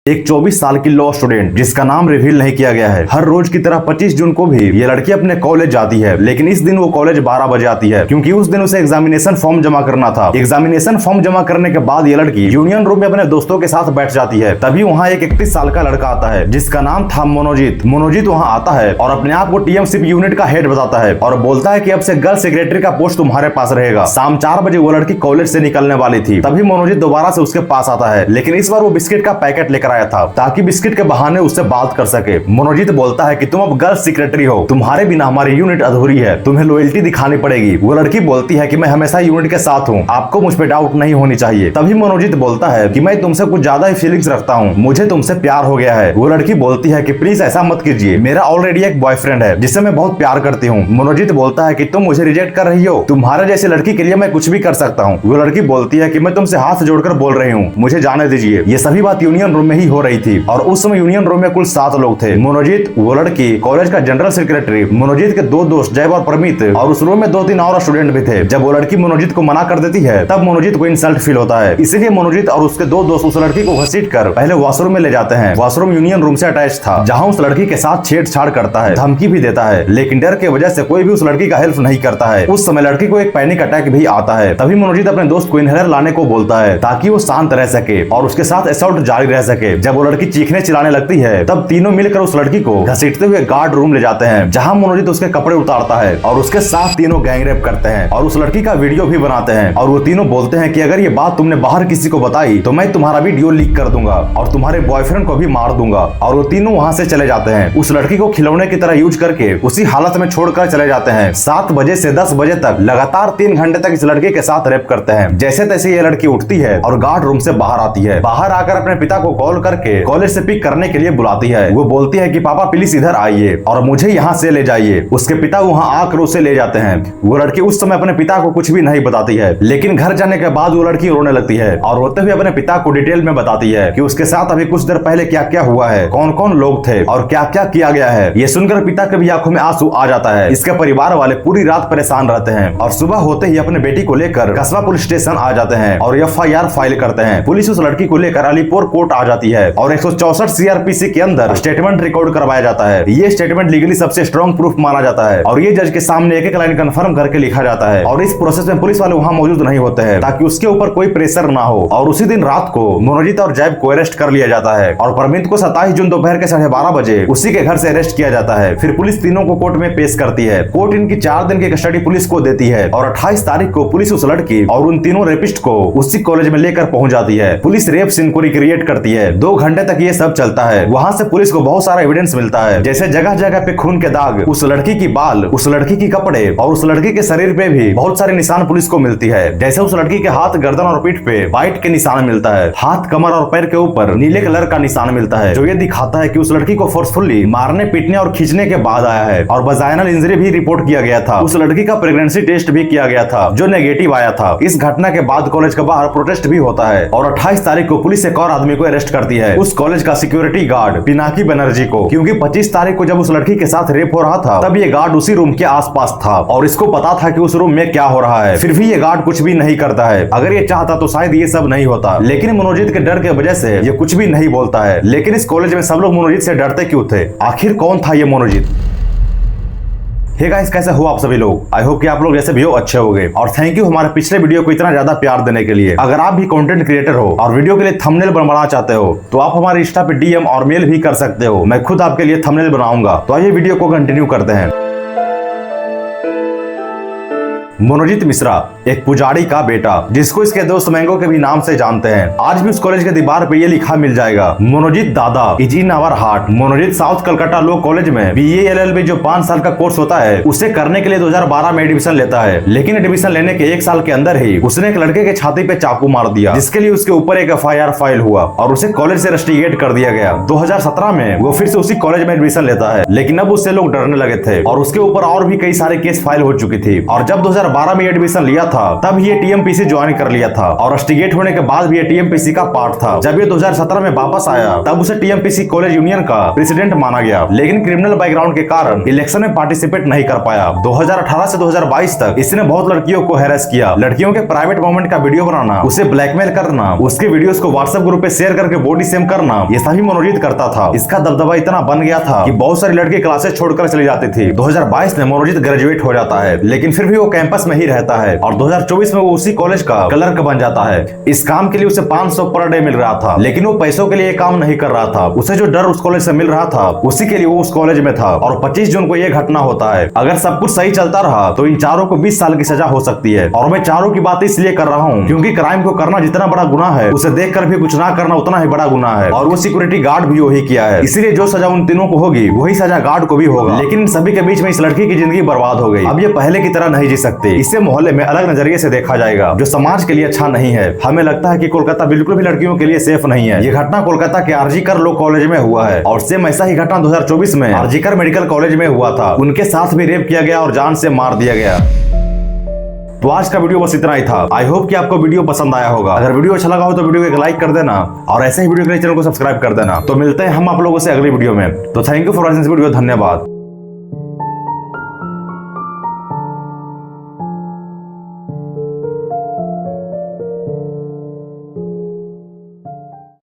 एक 24 साल की लॉ स्टूडेंट जिसका नाम रिवील नहीं किया गया है, हर रोज की तरह 25 जून को भी ये लड़की अपने कॉलेज जाती है। लेकिन इस दिन वो कॉलेज 12 बजे आती है क्योंकि उस दिन उसे एग्जामिनेशन फॉर्म जमा करना था। एग्जामिनेशन फॉर्म जमा करने के बाद ये लड़की यूनियन रूम में अपने दोस्तों के साथ बैठ जाती है। तभी वहाँ एक 31 साल का लड़का आता है जिसका नाम था मनोजीत। मनोजीत वहाँ आता है और अपने आप को टीएमसीपी यूनिट का हेड बताता है और बोलता है कि अब से गर्ल सेक्रेटरी का पोस्ट तुम्हारे पास रहेगा। शाम 4 बजे वो लड़की कॉलेज से निकलने वाली थी, तभी मनोजीत दोबारा से उसके पास आता है, लेकिन इस बार वो बिस्किट का पैकेट लेकर आया था ताकि बिस्किट के बहाने उससे बात कर सके। मनोजीत बोलता है कि तुम अब गर्ल सेक्रेटरी हो, तुम्हारे बिना हमारी यूनिट अधूरी है, तुम्हें लॉयल्टी दिखानी पड़ेगी। वो लड़की बोलती है कि मैं हमेशा यूनिट के साथ हूँ, आपको मुझ पे डाउट नहीं होनी चाहिए। तभी मनोजीत बोलता है कि मैं तुमसे कुछ ज्यादा ही फीलिंग्स रखता हूँ, मुझे तुमसे प्यार हो गया है। वो लड़की बोलती है कि प्लीज ऐसा मत कीजिए, मेरा ऑलरेडी एक बॉयफ्रेंड है जिससे मैं बहुत प्यार करती हूँ। मनोजीत बोलता है कि तुम मुझे रिजेक्ट कर रही हो, तुम्हारे जैसी लड़की के लिए मैं कुछ भी कर सकता हूँ। वो लड़की बोलती है कि मैं तुमसे हाथ जोड़कर बोल रही हूँ, मुझे जाने दीजिए। ये सभी बात यूनियन रूम में ही हो रही थी और उस समय यूनियन रूम में कुल 7 लोग थे। मनोजीत, वो लड़की, कॉलेज का जनरल सेक्रेटरी, मनोजीत के 2 दोस्त जैब और प्रमित, और उस रूम में 2-3 और स्टूडेंट भी थे। जब वो लड़की मनोजीत को मना कर देती है तब मनोजीत को इंसल्ट फील होता है, इसलिए मनोजीत और उसके 2 दोस्त उस लड़की को घसीट कर पहले वॉशरूम में ले जाते हैं। वॉशरूम यूनियन रूम से अटैच था, जहाँ उस लड़की के साथ छेड़छाड़ करता है, धमकी भी देता है, लेकिन डर के वजह से कोई भी उस लड़की का हेल्प नहीं करता है। उस समय लड़की को एक पैनिक अटैक भी आता है। तभी मनोजीत अपने दोस्त को इनहेलर लाने को बोलता है ताकि वो शांत रह सके और उसके साथ असॉल्ट जारी रह सके। जब वो लड़की चीखने चिल्लाने लगती है तब तीनों मिलकर उस लड़की को घसीटते हुए गार्ड रूम ले जाते हैं, जहां मनोजीत उसके कपड़े उतारता है और उसके साथ तीनों गैंग रेप करते हैं और उस लड़की का वीडियो भी बनाते हैं। और वो तीनों बोलते हैं कि अगर ये बात तुमने बाहर किसी को बताई तो मैं तुम्हारा वीडियो लीक कर दूंगा और तुम्हारे बॉयफ्रेंड को भी मार दूंगा। और वो तीनों वहां से चले जाते हैं, उस लड़की को खिलौने की तरह यूज करके उसी हालत में छोड़कर चले जाते हैं। 7 बजे से 10 बजे तक लगातार 3 घंटे तक इस लड़के के साथ रेप करते हैं। जैसे तैसे ये लड़की उठती है और गार्ड रूम से बाहर आती है। बाहर आकर अपने पिता को कॉल करके कॉलेज से पिक करने के लिए बुलाती है। वो बोलती है कि पापा प्लीज इधर आइए और मुझे यहाँ से ले जाइए। उसके पिता वहाँ आकर उसे ले जाते हैं। वो लड़की उस समय अपने पिता को कुछ भी नहीं बताती है, लेकिन घर जाने के बाद वो लड़की रोने लगती है और रोते हुए अपने पिता को डिटेल में बताती है कि उसके साथ अभी कुछ देर पहले क्या क्या हुआ है, कौन कौन लोग थे और क्या क्या किया गया है। ये सुनकर पिता के भी आंखों में आंसू आ जाता है। इसके परिवार वाले पूरी रात परेशान रहते हैं और सुबह होते ही अपने बेटी को लेकर कस्बा पुलिस स्टेशन आ जाते हैं और FIR फाइल करते हैं। पुलिस उस लड़की को लेकर अलीपुर कोर्ट आ जाती है और 164 CRPC के अंदर स्टेटमेंट रिकॉर्ड करवाया जाता है। ये स्टेटमेंट लीगली सबसे स्ट्रॉन्ग प्रूफ माना जाता है और ये जज के सामने एक एक लाइन कंफर्म करके लिखा जाता है। और इस प्रोसेस में पुलिस वाले वहां मौजूद नहीं होते हैं ताकि उसके ऊपर कोई प्रेशर ना हो। और उसी दिन रात को मनोजीत और जैब को अरेस्ट कर लिया जाता है और परमित को 27 जून दोपहर के 12:30 बजे उसी के घर से अरेस्ट किया जाता है। फिर पुलिस तीनों को कोर्ट में पेश करती है। कोर्ट इनकी 4 दिन की कस्टडी पुलिस को देती है और 28 तारीख को पुलिस उस लड़की और उन तीनों रेपिस्ट को उसी कॉलेज में लेकर पहुंच जाती है। पुलिस रेप सीन को रिक्रिएट करती है। 2 घंटे तक ये सब चलता है। वहां से पुलिस को बहुत सारा एविडेंस मिलता है, जैसे जगह जगह पे खून के दाग, उस लड़की की बाल, उस लड़की की कपड़े और उस लड़की के शरीर पे भी बहुत सारे निशान पुलिस को मिलती है। जैसे उस लड़की के हाथ, गर्दन और पीठ पे व्हाइट के निशान मिलता है, हाथ, कमर और पैर के ऊपर नीले कलर का निशान मिलता है, जो ये दिखाता है कि उस लड़की को फोर्सफुली मारने, पीटने और खींचने के बाद आया है। और वजाइनल इंजरी भी रिपोर्ट किया गया था। उस लड़की का प्रेगनेंसी टेस्ट भी किया गया था जो नेगेटिव आया था। इस घटना के बाद कॉलेज के बाहर प्रोटेस्ट भी होता है और 28 तारीख को पुलिस एक और आदमी को अरेस्ट करती है, उस कॉलेज का सिक्योरिटी गार्ड पिनाकी बनर्जी को, क्योंकि 25 तारीख को जब उस लड़की के साथ रेप हो रहा था तब ये गार्ड उसी रूम के आसपास था और इसको पता था कि उस रूम में क्या हो रहा है। फिर भी ये गार्ड कुछ भी नहीं करता है। अगर ये चाहता तो शायद ये सब नहीं होता, लेकिन मनोजीत के डर के वजह से ये कुछ भी नहीं बोलता है। लेकिन इस कॉलेज में सब लोग मनोजीत से डरते क्यों थे? आखिर कौन था ये मनोजीत? हे गाइस, कैसे हो आप सभी लोग? आई होप कि आप लोग जैसे भी हो अच्छे होंगे और थैंक यू हमारे पिछले वीडियो को इतना ज्यादा प्यार देने के लिए। अगर आप भी कंटेंट क्रिएटर हो और वीडियो के लिए थंबनेल बनवाना चाहते हो तो आप हमारे इंस्टा पे DM और मेल भी कर सकते हो। मैं खुद आपके लिए थंबनेल बनाऊंगा। तो आइए वीडियो को कंटिन्यू करते हैं। मनोजीत मिश्रा एक पुजारी का बेटा, जिसको इसके दोस्त मैंगो के भी नाम से जानते हैं। आज भी उस कॉलेज के दीवार पे ये लिखा मिल जाएगा, Manojit Dada is in our heart. Manojit South Calcutta Law College में BA LLB जो 5 साल का कोर्स होता है उसे करने के लिए 2012 में एडमिशन लेता है। लेकिन एडमिशन लेने के 1 साल के अंदर ही उसने एक लड़के के छाती पे चाकू मार दिया, जिसके लिए उसके ऊपर एक FIR फाइल हुआ और उसे कॉलेज से रस्टिकेट कर दिया गया। 2017 में वो फिर से उसी कॉलेज में एडमिशन लेता है, लेकिन अब उससे लोग डरने लगे थे और उसके ऊपर और भी कई सारे केस फाइल हो चुकी थी। और जब 2012 में एडमिशन लिया था तब ये टीएमपीसी ज्वाइन कर लिया था और रस्टिगेट होने के बाद भी ये टीएमपीसी का पार्ट था। जब ये 2017 में वापस आया तब उसे टीएमपीसी कॉलेज यूनियन का प्रेसिडेंट माना गया, लेकिन क्रिमिनल बैकग्राउंड के कारण इलेक्शन में पार्टिसिपेट नहीं कर पाया। 2018 से 2022 तक इसने बहुत लड़कियों को हैरेस किया, लड़कियों के प्राइवेट मोमेंट का वीडियो बनाना, उसे ब्लैकमेल करना, उसके वीडियोस को व्हाट्सएप ग्रुप पे शेयर करके बॉडी शेम करना, ये सभी मनोजीत करता था। इसका दबदबा इतना बन गया था कि बहुत सारी लड़की क्लासेस छोड़कर चली जाती थी। 2022 में मनोजीत ग्रेजुएट हो जाता है, लेकिन फिर भी वो कैंपस में ही रहता है और 2024 में वो उसी कॉलेज का क्लर्क बन जाता है। इस काम के लिए उसे 500 पर डे मिल रहा था, लेकिन वो पैसों के लिए काम नहीं कर रहा था। उसे जो डर उस कॉलेज से मिल रहा था उसी के लिए वो उस कॉलेज में था। और 25 जून को ये घटना होता है। अगर सब कुछ सही चलता रहा तो इन चारों को 20 साल की सजा हो सकती है। और मैं चारों की बात इसलिए कर रहा हूँ क्योंकि क्राइम को करना जितना बड़ा गुनाह है, उसे देखकर भी कुछ ना करना उतना ही बड़ा गुनाह है। और वो सिक्योरिटी गार्ड भी वही किया है, इसीलिए जो सजा उन तीनों को होगी वही सजा गार्ड को भी होगा। लेकिन इन सभी के बीच में इस लड़की की जिंदगी बर्बाद हो गई। अब ये पहले की तरह नहीं जी सकती। इसे मोहल्ले में अलग नजरिए से देखा जाएगा जो समाज के लिए अच्छा नहीं है। हमें लगता है कि कोलकाता बिल्कुल भी लड़कियों के लिए सेफ नहीं है। ये घटना कोलकाता के आरजीकर लॉ कॉलेज में हुआ है और सेम ऐसा ही घटना 2024 में आरजीकर मेडिकल कॉलेज में हुआ था। उनके साथ भी रेप किया गया और जान से मार दिया गया। तो आज का वीडियो बस इतना ही था। आई होप कि आपको वीडियो पसंद आया होगा। अगर वीडियो अच्छा लगा हो तो वीडियो को एक लाइक कर देना और ऐसे ही वीडियो के लिए चैनल को सब्सक्राइब कर देना। तो मिलते हैं हम आप लोगों से अगली वीडियो में। तो thank you for watching this video. धन्यवाद।